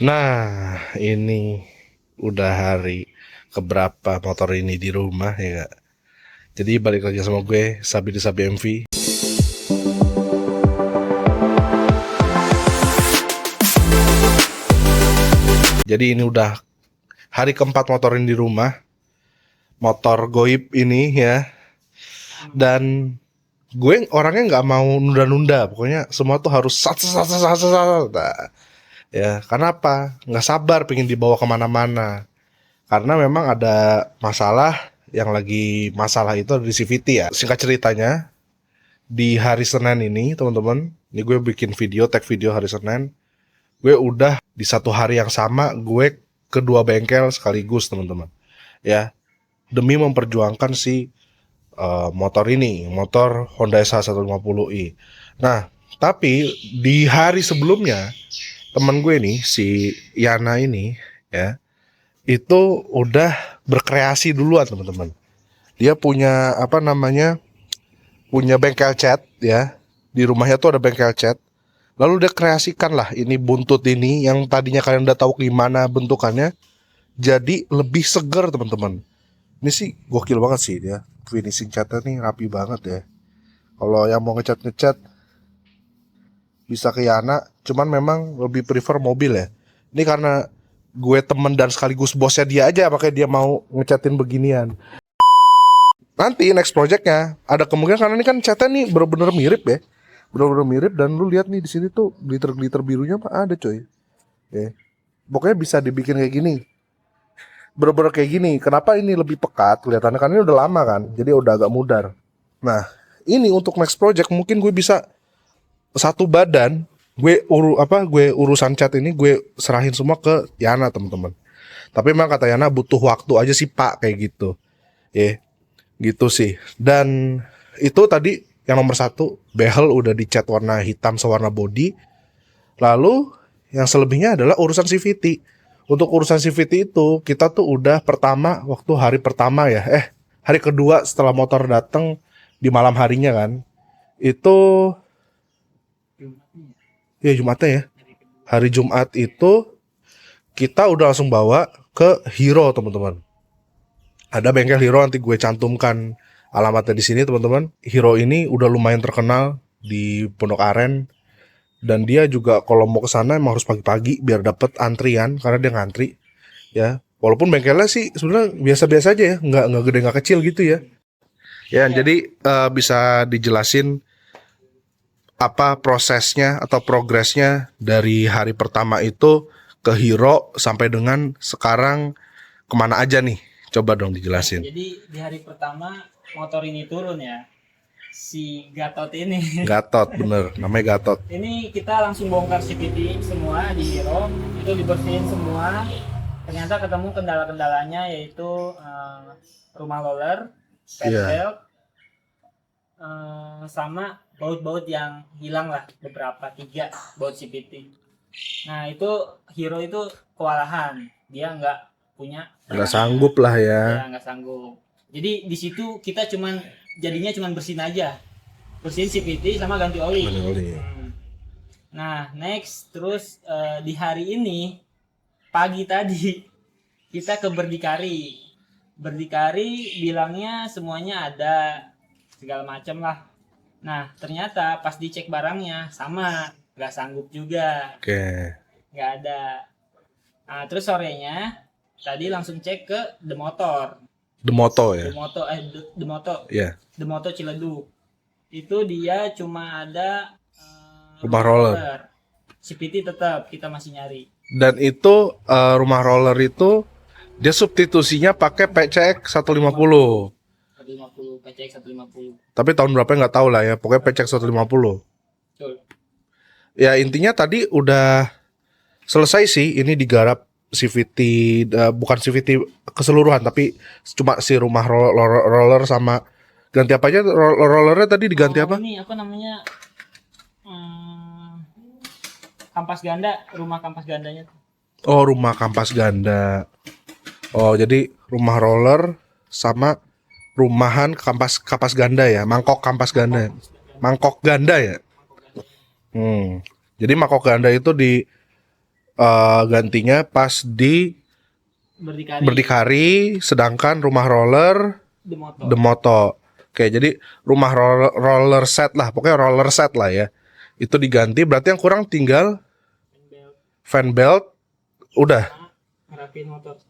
Nah, ini udah hari keberapa motor ini di rumah ya Kak? Jadi balik lagi sama gue, Sabi di Sabi MV. Jadi ini udah hari keempat motor ini di rumah. Motor goib ini ya. Dan gue orangnya nggak mau nunda-nunda. Pokoknya semua tuh harus sat. Nah, ya, karena apa? Nggak sabar pengen dibawa kemana-mana. Karena memang ada masalah, yang lagi masalah itu ada di CVT ya. Singkat ceritanya, di hari Senin ini teman-teman, ini gue bikin video, tag video hari Senin, gue udah di satu hari yang sama gue kedua bengkel sekaligus teman-teman, ya, demi memperjuangkan si motor ini, motor Honda SH150i. Nah, tapi di hari sebelumnya teman gue nih si Yana ini ya, itu udah berkreasi duluan teman-teman. Dia punya apa namanya, punya bengkel cat ya. Di rumahnya tuh ada bengkel cat. Lalu dia kreasikan lah ini buntut ini yang tadinya kalian udah tahu gimana bentukannya, jadi lebih seger teman-teman. Ini sih gokil banget sih dia. Finishing catnya nih rapi banget ya. Kalau yang mau ngecat bisa ke Yana, cuman memang lebih prefer mobil ya. Ini karena gue temen dan sekaligus bosnya dia aja, makanya dia mau ngecatin beginian. Nanti next projectnya ada kemungkinan, karena ini kan catnya nih bener-bener mirip ya, bener-bener mirip. Dan lu lihat nih di sini tuh glitter birunya mah ada coy ya. Pokoknya bisa dibikin kayak gini, bener-bener kayak gini. Kenapa ini lebih pekat kelihatannya, karena ini udah lama kan, jadi udah agak mudar. Nah, ini untuk next project mungkin gue bisa satu badan, gue urusan cat ini gue serahin semua ke Yana teman-teman. Tapi memang kata Yana butuh waktu aja sih Pak, kayak gitu ya, gitu sih. Dan itu tadi yang nomor satu, behel udah dicat warna hitam sewarna body. Lalu yang selebihnya adalah urusan CVT. Untuk urusan CVT itu kita tuh udah pertama, waktu hari pertama ya, hari kedua setelah motor datang di malam harinya kan, itu ya Jumatnya ya, hari Jumat itu kita udah langsung bawa ke Hero teman-teman. Ada bengkel Hero, nanti gue cantumkan alamatnya di sini teman-teman. Hero ini udah lumayan terkenal di Pondok Aren, dan dia juga kalau mau ke sana emang harus pagi-pagi biar dapet antrian, karena dia ngantri ya. Walaupun bengkelnya sih sebenarnya biasa-biasa aja ya, nggak gede nggak kecil gitu ya. Ya, jadi bisa dijelasin apa prosesnya atau progresnya dari hari pertama itu ke Hero sampai dengan sekarang, kemana aja nih? Coba dong dijelasin. Jadi di hari pertama motor ini turun ya, si Gatot ini. Gatot, bener, namanya Gatot. Ini kita langsung bongkar CVT semua di Hero, itu dibersihin semua. Ternyata ketemu kendala-kendalanya, yaitu rumah roller, pedal, sama baut-baut yang hilang lah, beberapa, 3 baut CVT. Nah itu Hero itu kewalahan, dia nggak punya, Nggak sanggup lah ya. ya nggak sanggup. Jadi di situ kita jadinya cuman bersihin aja, bersihin CVT sama ganti oli. Nah next terus di hari ini pagi tadi kita ke Berdikari. Berdikari bilangnya semuanya ada, segala macam lah. Nah ternyata pas dicek barangnya sama, nggak sanggup juga. Oke. Nggak ada. Nah terus sorenya tadi langsung cek ke The Motor. The Moto ya. The Moto. Iya. The Moto Ciledug. Itu dia cuma ada Rumah roller. CVT tetap kita masih nyari. Dan itu rumah roller itu dia substitusinya pakai PCX 150. 150 PCX 150. Tapi tahun berapa nggak tahu lah ya. Pokoknya PCX 150. Betul. Ya intinya tadi udah selesai sih, ini digarap CVT, bukan CVT keseluruhan tapi cuma si rumah roller sama ganti apa aja rollernya tadi diganti apa? Ini apa namanya? Kampas ganda, rumah kampas gandanya. Oh, rumah kampas ganda. Oh, jadi rumah roller sama rumahan kampas ganda ya, mangkok kampas ganda. Mangkok ganda ya. Jadi mangkok ganda itu gantinya pas di Berdikari. Berdikari, sedangkan rumah roller The motor. The Moto. Oke, jadi rumah roller set lah, pokoknya roller set lah ya. Itu diganti, berarti yang kurang tinggal fan belt. Udah. Ngerapin motor.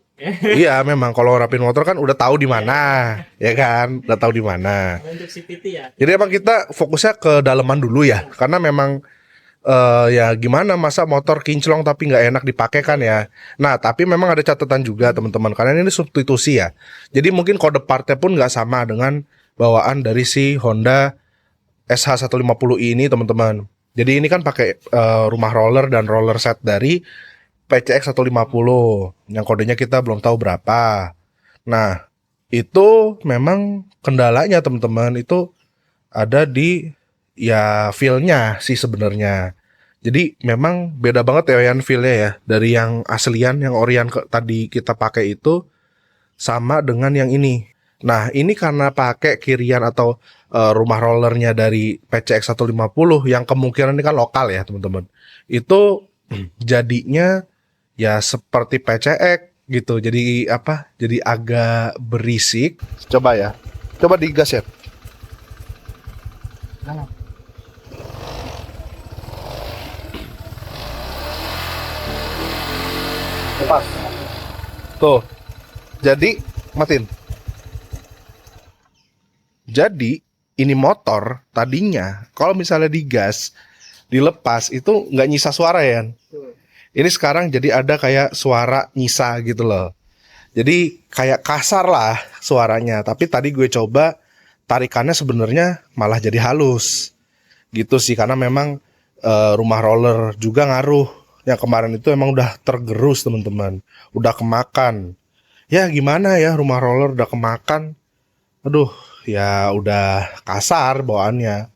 Iya, memang kalau rapin motor kan udah tahu di mana, ya kan? Udah tahu di mana. Untuk CVT ya. Jadi emang kita fokusnya ke daleman dulu ya, karena memang ya gimana masa motor kinclong tapi nggak enak dipakai kan ya. Nah tapi memang ada catatan juga teman-teman, karena ini substitusi ya. Jadi mungkin kode partnya pun nggak sama dengan bawaan dari si Honda SH150 ini teman-teman. Jadi ini kan pakai rumah roller dan roller set dari PCX 150 yang kodenya kita belum tahu berapa. Nah itu memang kendalanya teman-teman, itu ada di ya feel-nya sih sebenarnya. Jadi memang beda banget ya Yan feel-nya ya, dari yang aslian yang Orion tadi kita pakai itu sama dengan yang ini. Nah ini karena pakai kirian atau rumah rollernya dari PCX 150 yang kemungkinan ini kan lokal ya teman-teman. Itu jadinya ya seperti PCX gitu. Jadi apa? Jadi agak berisik. Coba ya. Coba digas ya. Lepas. Tuh. Jadi matiin. Jadi ini motor tadinya kalau misalnya digas, dilepas itu nggak nyisa suara ya. Ini sekarang jadi ada kayak suara nyisa gitu loh. Jadi kayak kasar lah suaranya. Tapi tadi gue coba tarikannya sebenarnya malah jadi halus. Gitu sih, karena memang rumah roller juga ngaruh. Yang kemarin itu emang udah tergerus teman-teman, udah kemakan. Ya gimana ya, rumah roller udah kemakan. Aduh, ya udah kasar bawaannya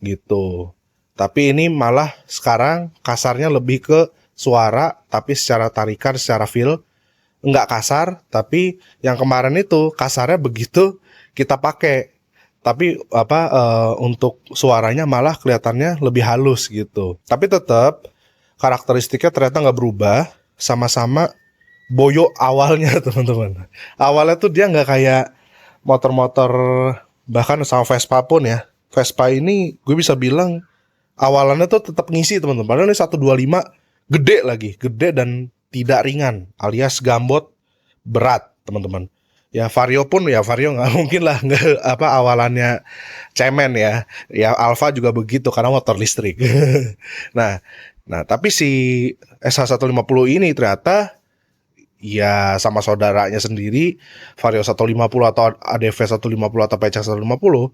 gitu. Tapi ini malah sekarang kasarnya lebih ke suara, tapi secara tarikan, secara feel nggak kasar. Tapi yang kemarin itu kasarnya begitu kita pakai. Tapi untuk suaranya malah kelihatannya lebih halus gitu. Tapi tetap karakteristiknya ternyata nggak berubah, sama-sama boyo awalnya teman-teman. Awalnya tuh dia nggak kayak motor-motor bahkan sama Vespa pun ya. Vespa ini gue bisa bilang awalannya tuh tetap ngisi teman-teman. Padahal ini 125 gede lagi, gede dan tidak ringan, alias gambot berat teman-teman. Ya Vario pun ya Vario nggak mungkin lah nggak awalannya cemen ya. Ya Alfa juga begitu karena motor listrik. Nah tapi si SH150 ini ternyata ya sama saudaranya sendiri Vario 150 atau ADV 150 atau PCX 150,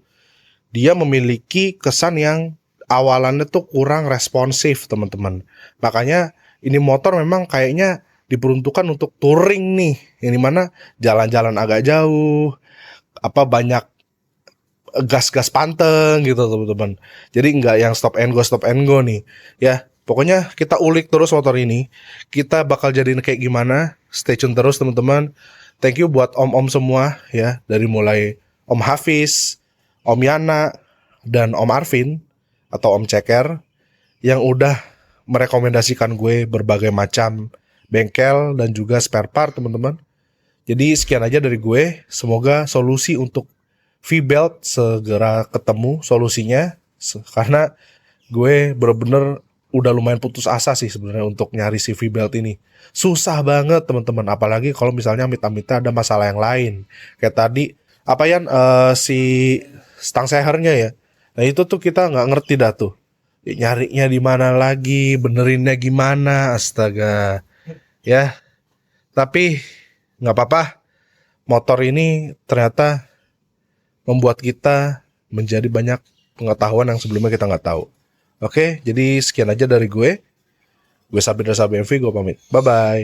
dia memiliki kesan yang awalannya tuh kurang responsif teman-teman. Makanya ini motor memang kayaknya diperuntukkan untuk touring nih, yang dimana jalan-jalan agak jauh, banyak gas-gas panteng gitu teman-teman. Jadi nggak yang stop and go nih ya. Pokoknya kita ulik terus motor ini. Kita bakal jadiin kayak gimana, stay tune terus teman-teman. Thank you buat om-om semua ya, dari mulai Om Hafiz, Om Yana, dan Om Arvin atau Om Ceker yang udah merekomendasikan gue berbagai macam bengkel dan juga spare part teman-teman. Jadi sekian aja dari gue. Semoga solusi untuk V-belt segera ketemu solusinya, karena gue bener-bener udah lumayan putus asa sih sebenarnya untuk nyari si V-belt ini. Susah banget teman-teman, apalagi kalau misalnya amit-amit ada masalah yang lain. Kayak tadi si stang sehernya ya. Nah itu tuh kita nggak ngerti dah tuh. Nyarinya di mana lagi, benerinnya gimana, astaga. Ya. Tapi nggak apa-apa. Motor ini ternyata membuat kita menjadi banyak pengetahuan yang sebelumnya kita nggak tahu. Oke, jadi sekian aja dari gue. Gue Sabir dari Sabi MV, gue pamit. Bye-bye.